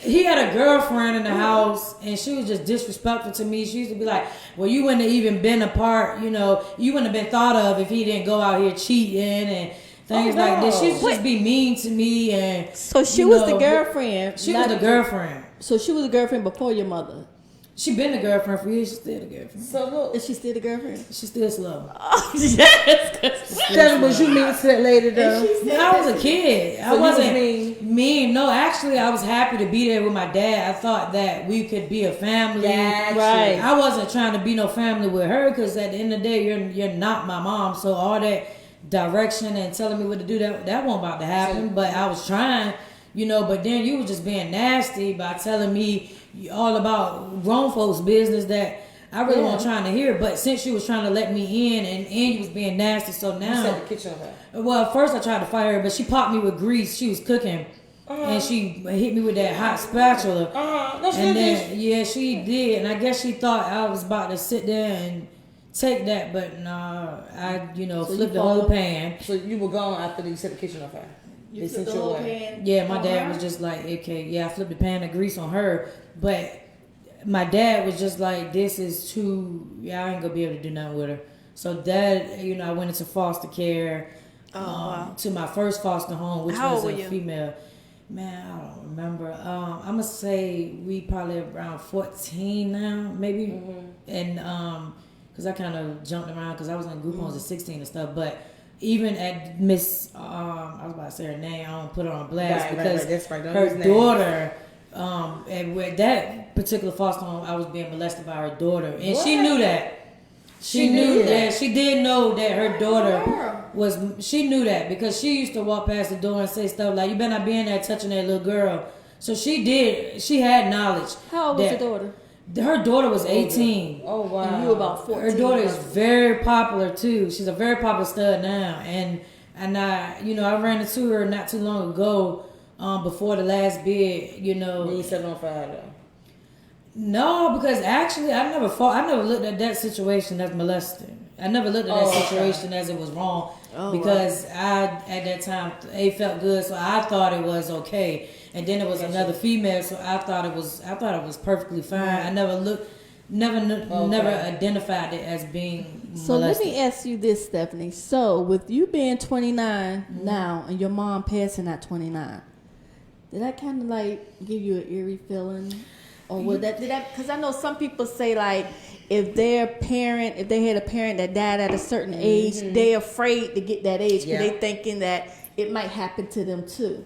he had a girlfriend in the house, and she was just disrespectful to me. She used to be like, well, you wouldn't have even been a part, you wouldn't have been thought of if he didn't go out here cheating and things like this. She used to just be mean to me. And so she was the girlfriend. She was the girlfriend. So she was the girlfriend before your mother. She been the girlfriend for years. She's still the girlfriend. So look, is she still the girlfriend? She's still slow. Oh, yes. Tell me what you mean to that lady though. I was a kid. So I wasn't mean. No, actually, I was happy to be there with my dad. I thought that we could be a family. Right. I wasn't trying to be no family with her because at the end of the day, you're not my mom. So all that direction and telling me what to do, that wasn't about to happen. But I was trying, But then you were just being nasty by telling me all about grown folks' business that I really wasn't trying to hear. But since you was trying to let me in and you was being nasty, so now. You set the kitchen on her. Well, first I tried to fire her, but she popped me with grease. She was cooking, and she hit me with that hot spatula. No, she didn't. Yeah, she did. And I guess she thought I was about to sit there and take that, but nah, I flipped the whole pan. So you were gone after you set the kitchen on fire. You flipped the whole pan. Yeah, my dad was just like, okay, yeah, I flipped the pan of grease on her, but my dad was just like, this is too, I ain't gonna be able to do nothing with her. So that, I went into foster care to my first foster home, which was a female. Man, I don't remember. I'm gonna say we probably around 14 now, maybe, and because I kind of jumped around because I was in group homes at 16 and stuff, but. Even at Miss, I was about to say her name. I don't put her on blast because her daughter, at that particular foster home, I was being molested by her daughter, and she knew that. She knew that. She did know that her daughter was. She knew that because she used to walk past the door and say stuff like, "You better not be in there touching that little girl." So she did. She had knowledge. How old was your daughter? Her daughter was 18. Oh wow! And you were about 14. Her daughter is very popular too. She's a very popular stud now, and I, I ran into her not too long ago, before the last bid. When you set it on fire though. No, because actually, I never looked at that situation as molesting. I never looked at that situation as it was wrong because at that time it felt good, so I thought it was okay. And then it was another female, so I thought it was perfectly fine. I never identified it as being molested. So let me ask you this, Stephanie. So with you being 29 now and your mom passing at 29, did that kind of like give you an eerie feeling? Or did that, because I know some people say like if they had a parent that died at a certain age, they're afraid to get that age because they thinking that it might happen to them too.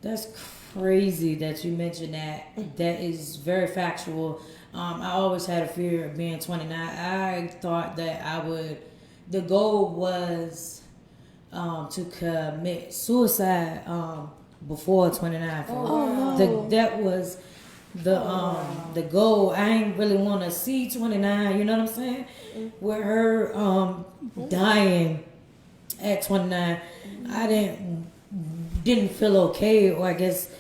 That's crazy that you mentioned that. That is very factual. I always had a fear of being 29. I thought that the goal was to commit suicide before 29. Oh, no. the goal. I ain't really want to see 29. You know what I'm saying? With her dying at 29, I didn't feel okay, or I guess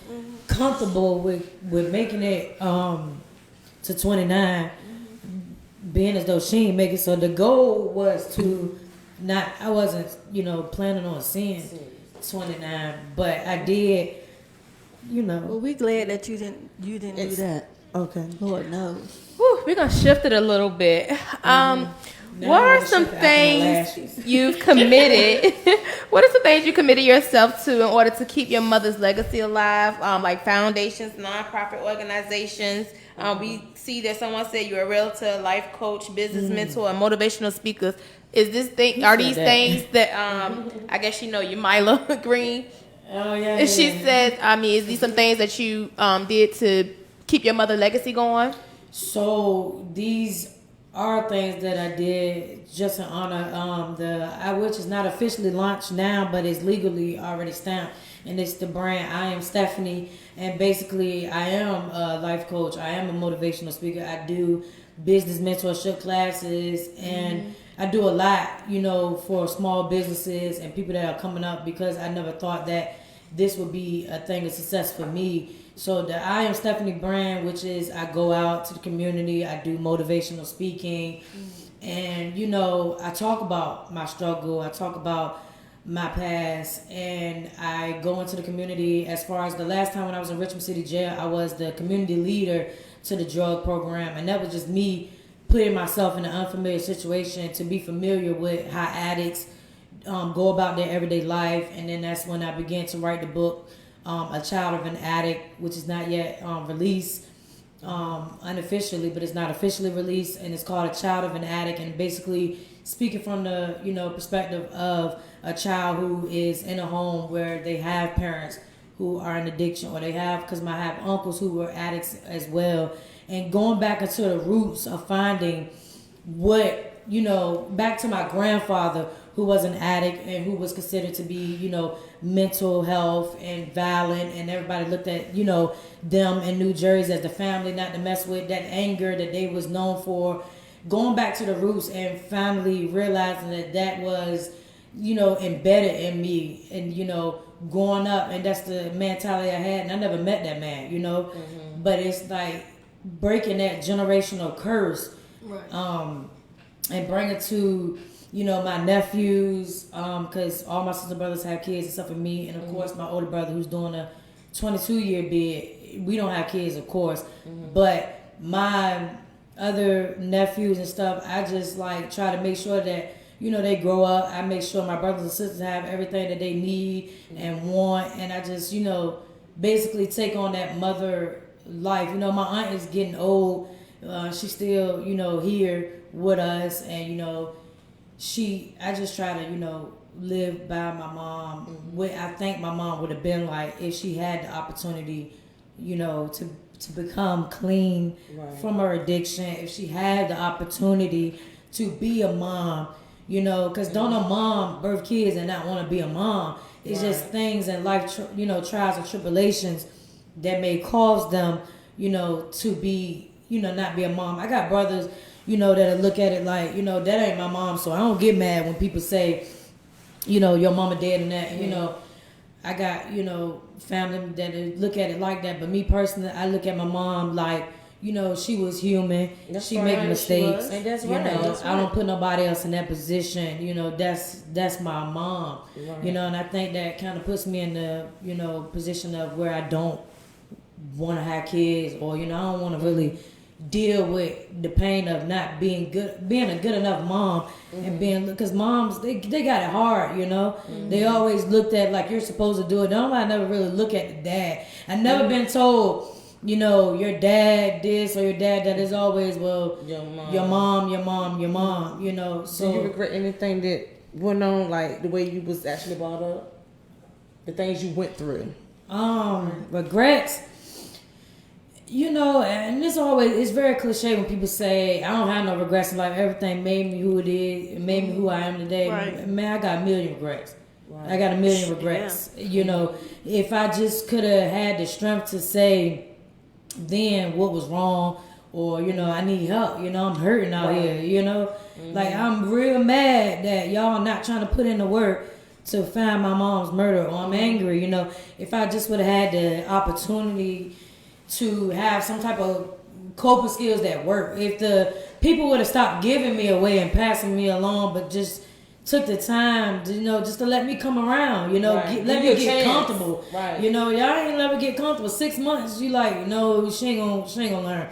comfortable with making it to 29, being as though she ain't make it. So the goal was to not. I wasn't planning on seeing 29, but I did. Well, we glad that you didn't do that. Okay. Lord knows. Whew, we're gonna shift it a little bit. What are some things you've committed? What are some things you committed yourself to in order to keep your mother's legacy alive? Like foundations, nonprofit organizations. We see that someone said you're a realtor, life coach, business mentor, and motivational speaker. Is this thing? Are these things that I guess you Mila Green? Oh yeah. And she said, is these some things that you did to keep your mother legacy going? So these are things that I did just in honor which is not officially launched now, but is legally already stamped, and it's the brand I Am Stephanie. And basically, I am a life coach. I am a motivational speaker. I do business mentorship classes, and I do a lot, for small businesses and people that are coming up, because I never thought that this would be a thing of success for me. So the I Am Stephanie brand, which is I go out to the community, I do motivational speaking, and I talk about my struggle, I talk about my past, and I go into the community. As far as the last time when I was in Richmond City Jail, I was the community leader to the drug program, and that was just me putting myself in an unfamiliar situation to be familiar with how addicts go about their everyday life. And then that's when I began to write the book, A Child of an Addict, which is not yet released unofficially, but it's not officially released, and it's called A Child of an Addict, and basically speaking from the perspective of a child who is in a home where they have parents who are in addiction, or they have, because I have uncles who were addicts as well, and going back into the roots of finding what, back to my grandfather, who was an addict and who was considered to be, mental health and violent, and everybody looked at, them in New Jersey as the family not to mess with, that anger that they was known for. Going back to the roots and finally realizing that was, embedded in me, and, growing up, and that's the mentality I had, and I never met that man, but it's like breaking that generational curse, Right. And bring it to my nephews, because all my sister brothers have kids except for me, and of course my older brother who's doing a 22-year bid. We don't have kids, of course, but my other nephews and stuff, I just like try to make sure that they grow up. I make sure my brothers and sisters have everything that they need and want, and I just basically take on that mother life. My aunt is getting old. She's still here with us, and I just try to live by my mom. What I think my mom would have been like if she had the opportunity to become clean from her addiction, if she had the opportunity to be a mom, because don't a mom birth kids and not want to be a mom. It's just things in life, trials and tribulations that may cause them, to be, not be a mom. I got brothers, that'll look at it like, that ain't my mom, so I don't get mad when people say, your mama dead and that, I got, family that look at it like that, but me personally, I look at my mom like, she was human. She make mistakes. And that's right. I don't put nobody else in that position. That's my mom. Right. And I think that kind of puts me in the, position of where I don't want to have kids, or, I don't want to really deal with the pain of not being a good enough mom, and because moms, they got it hard, They always looked at like you're supposed to do it. Nobody never really look at the dad. I never been told, your dad this or your dad that. Is always, well, your mom. So do you regret anything that went on, like the way you was actually brought up, the things you went through? Regrets. And it's very cliche when people say, I don't have no regrets in life. Everything made me who it is. It made me who I am today. Right. Man, I got a million regrets. Right. I got a million regrets. Yeah. If I just could have had the strength to say, then what was wrong, or I need help. I'm hurting out here. Like I'm real mad that y'all not trying to put in the work to find my mom's murder, or I'm angry. If I just would have had the opportunity to have some type of coping skills that work, if the people would have stopped giving me away and passing me along, but just took the time to, just to let me come around, Right. let me get comfortable. Right. Y'all ain't let me get comfortable. 6 months, you like, no, she ain't gonna learn.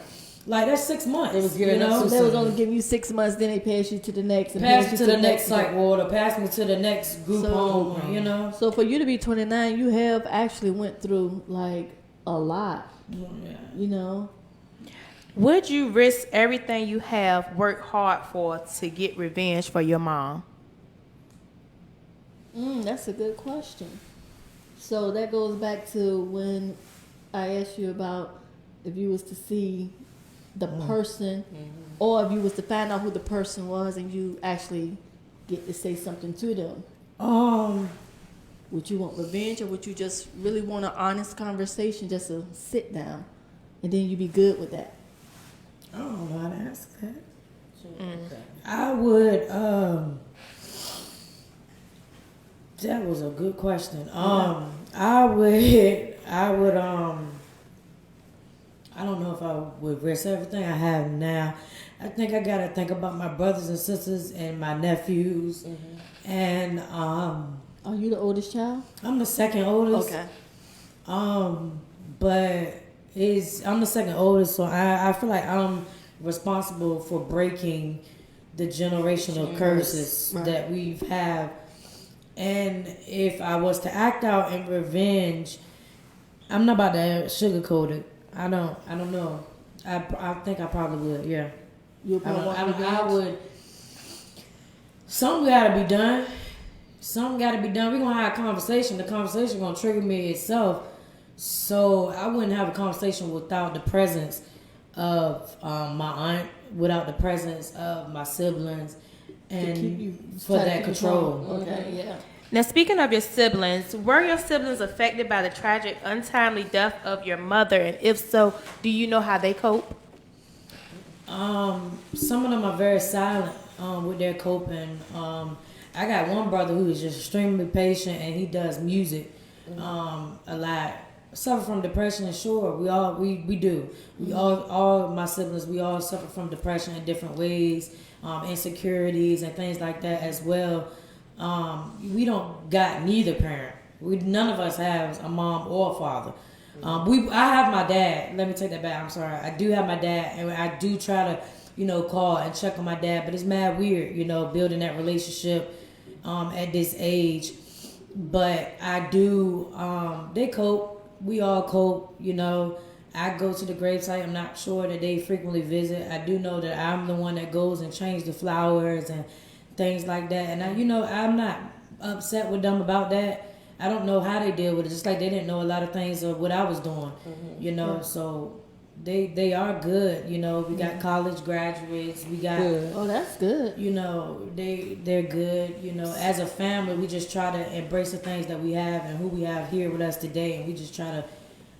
Like, that's 6 months. It was giving us So they was only giving you 6 months, then they pass you to the next. And Pass me you to the next psych ward, or pass me to the next group home, So for you to be 29, you have actually went through like a lot. Yeah. Would you risk everything you have worked hard for to get revenge for your mom? That's a good question. So that goes back to when I asked you about if you was to see the person, or if you was to find out who the person was and you actually get to say something to them. Would you want revenge, or would you just really want an honest conversation, just to sit down, and then you be good with that? I don't know how to answer that. I would. That was a good question. I would. I don't know if I would risk everything I have now. I think I gotta think about my brothers and sisters and my nephews, and Are you the oldest child? I'm the second oldest. Okay. But I'm the second oldest, so I feel like I'm responsible for breaking the generational curses that we've had. And if I was to act out in revenge, I'm not about to sugarcoat it. I don't know. I think I probably would. Yeah. I would. Something gotta be done. Something gotta be done. We're gonna have a conversation. The conversation gonna trigger me itself. So I wouldn't have a conversation without the presence of my aunt, without the presence of my siblings, and keep you for that control. Okay, yeah. Now, speaking of your siblings, were your siblings affected by the tragic, untimely death of your mother? And if so, do you know how they cope? Some of them are very silent with their coping. I got one brother who is just extremely patient, and he does music a lot. Suffer from depression, and sure, we do. We all my siblings, we all suffer from depression in different ways, insecurities and things like that as well. We don't got neither parent. None of us have a mom or a father. I have my dad. Let me take that back. I'm sorry. I do have my dad, and I do try to, call and check on my dad. But it's mad weird, building that relationship at this age. But I do. They cope. We all cope. I go to the gravesite. I'm not sure that they frequently visit. I do know that I'm the one that goes and changes the flowers and things like that. And I'm not upset with them about that. I don't know how they deal with it. Just like they didn't know a lot of things of what I was doing, So they are good. We got college graduates. We got Oh, that's good. they're good. As a family, we just try to embrace the things that we have and who we have here with us today, and we just try to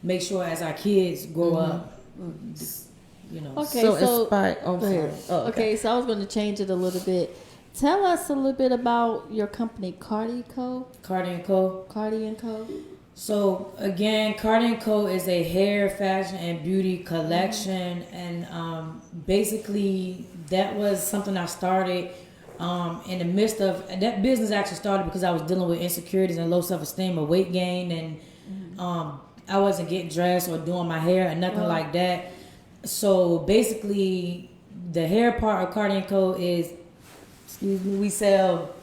make sure as our kids grow up. Okay, so inspired. Oh, go ahead. sorry. Oh, Okay, so I was going to change it a little bit. Tell us a little bit about your company, Cardi Co. Cardi & Co. Cardi & Co. So again, Cardi & Co. is a hair, fashion, and beauty collection, and basically that was something I started in the midst of that business. Actually started because I was dealing with insecurities and low self-esteem, or weight gain, and I wasn't getting dressed or doing my hair and nothing like that. So basically, the hair part of Cardi & Co. is, we sell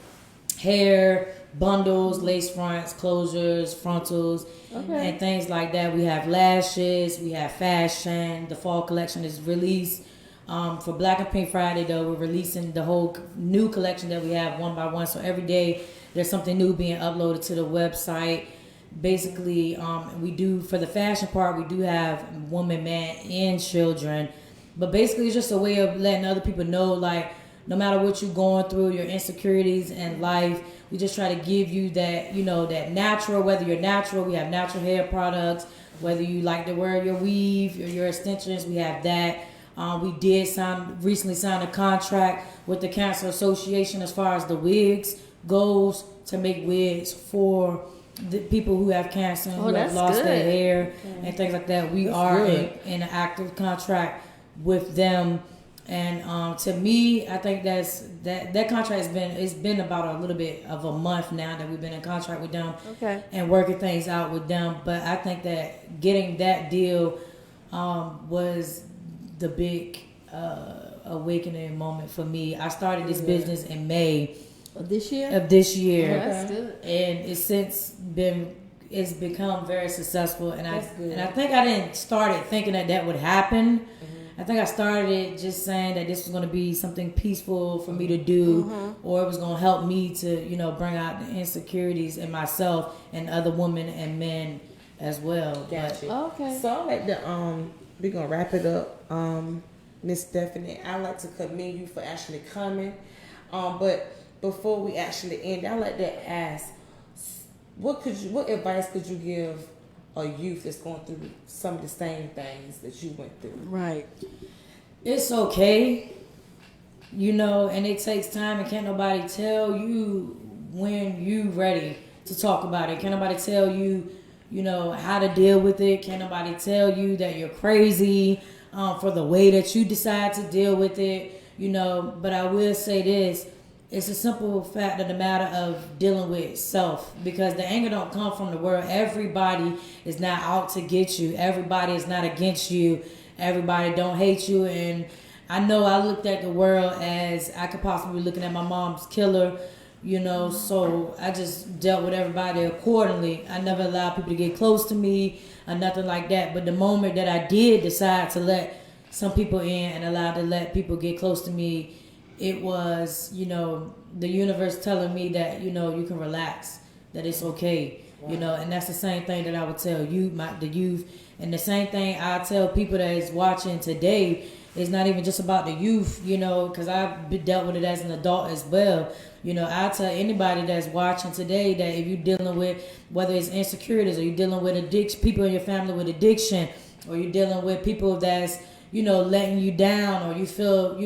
hair, bundles, lace fronts, closures, frontals, and things like that. We have lashes, we have fashion. The fall collection is released. For Black and Pink Friday, though, we're releasing the whole new collection that we have one by one. So every day there's something new being uploaded to the website. Basically, we do, for the fashion part, we do have women, man, and children. But basically, it's just a way of letting other people know, like, no matter what you're going through, your insecurities in life, we just try to give you that, that natural, whether you're natural, we have natural hair products, whether you like to wear your weave or your extensions, we have that. We did recently sign a contract with the Cancer Association as far as the wigs goes, to make wigs for the people who have cancer and who have lost their hair and things like that. We are in an active contract with them. And to me, I think that contract it's been about a little bit of a month now that we've been in contract with them and working things out with them. But I think that getting that deal was the big awakening moment for me. I started this business in May of this year. Oh, that's good. And it's become very successful. And I think I didn't start it thinking that would happen. I think I started it just saying that this was going to be something peaceful for me to do, or it was going to help me to, bring out the insecurities in myself and other women and men as well. Gotcha. Okay. So I like to we're gonna wrap it up, Miss Stephanie. I like to commend you for actually coming. But before we actually end, I like to ask, what advice could you give a youth that's going through some of the same things that you went through? Right. It's okay, and it takes time, and can't nobody tell you when you ready to talk about it. Can't nobody tell you, how to deal with it. Can't nobody tell you that you're crazy for the way that you decide to deal with it, But I will say this. It's a simple fact of the matter of dealing with self, because the anger don't come from the world. Everybody is not out to get you. Everybody is not against you. Everybody don't hate you. And I know I looked at the world as I could possibly be looking at my mom's killer, so I just dealt with everybody accordingly. I never allowed people to get close to me or nothing like that. But the moment that I did decide to let some people in and allowed to let people get close to me, it was, the universe telling me that, you can relax, that it's okay, and that's the same thing that I would tell you, the youth. And the same thing I tell people that is watching today is not even just about the youth, because I've dealt with it as an adult as well. I tell anybody that's watching today that if you're dealing with, whether it's insecurities, or you're dealing with addiction, people in your family with addiction, or you're dealing with people that's, letting you down, or you feel,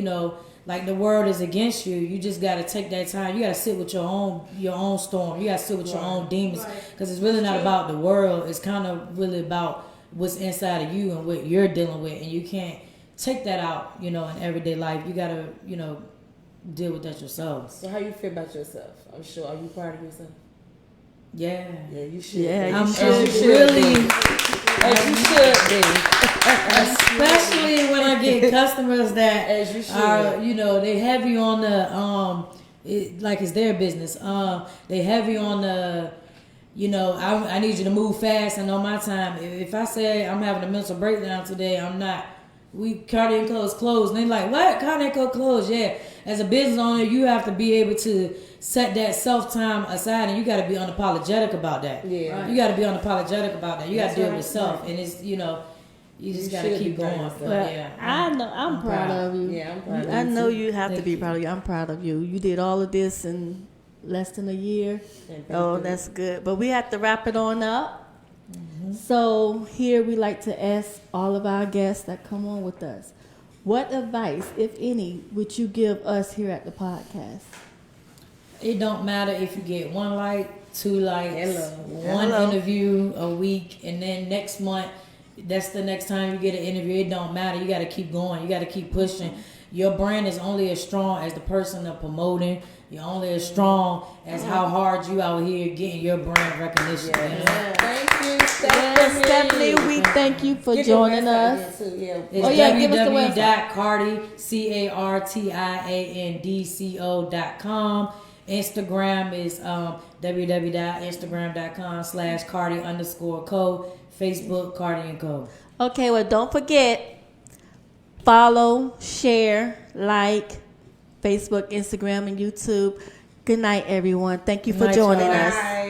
like the world is against you, you just got to take that time. You got to sit with your own storm. You got to sit with your own demons, because it's really not about the world. It's kind of really about what's inside of you and what you're dealing with, and you can't take that out, in everyday life. You got to, deal with that yourself. So how you feel about yourself? I'm sure. Are you proud of yourself? Yeah. Yeah, you should. Yeah, I'm you should really. As you should be. Especially when I get customers that As you should. are, they heavy on the like it's their business. They heavy on the, I need you to move fast and on my time. If I say I'm having a mental breakdown today, I'm not. We cardiac closed, and they like, what? Cardiac closed? Yeah. As a business owner, you have to be able to set that self time aside, and you got to be unapologetic about that. Yeah. Right. You got to be unapologetic about that. You got to deal with self, and it's you just got to keep going. Well, Yeah. I know I'm proud of you. Yeah, I'm proud of you. I know too. you have to Thank be you. proud of you. I'm proud of you. You did all of this in less than a year. Oh, that's good. But we have to wrap it on up. So here we like to ask all of our guests that come on with us, what advice, if any, would you give us here at the podcast? It don't matter if you get 1 like, 2 likes, one Hello. interview a week, and then next month, that's the next time you get an interview. It don't matter. You got to keep going. You got to keep pushing. Your brand is only as strong as the person that's promoting. You're only as strong as how hard you out here getting your brand recognition. Thank you, Stephanie. Yes, Stephanie, we thank you for Give your joining website us. again, too, yeah. It's give us the website. www.cartiandco.com. Instagram is www.instagram.com/Cardi_co. Facebook, Cardi and Co. Okay, well, don't forget, follow, share, like, Facebook, Instagram, and YouTube. Good night, everyone. Thank you for Night, joining y'all. us. Bye.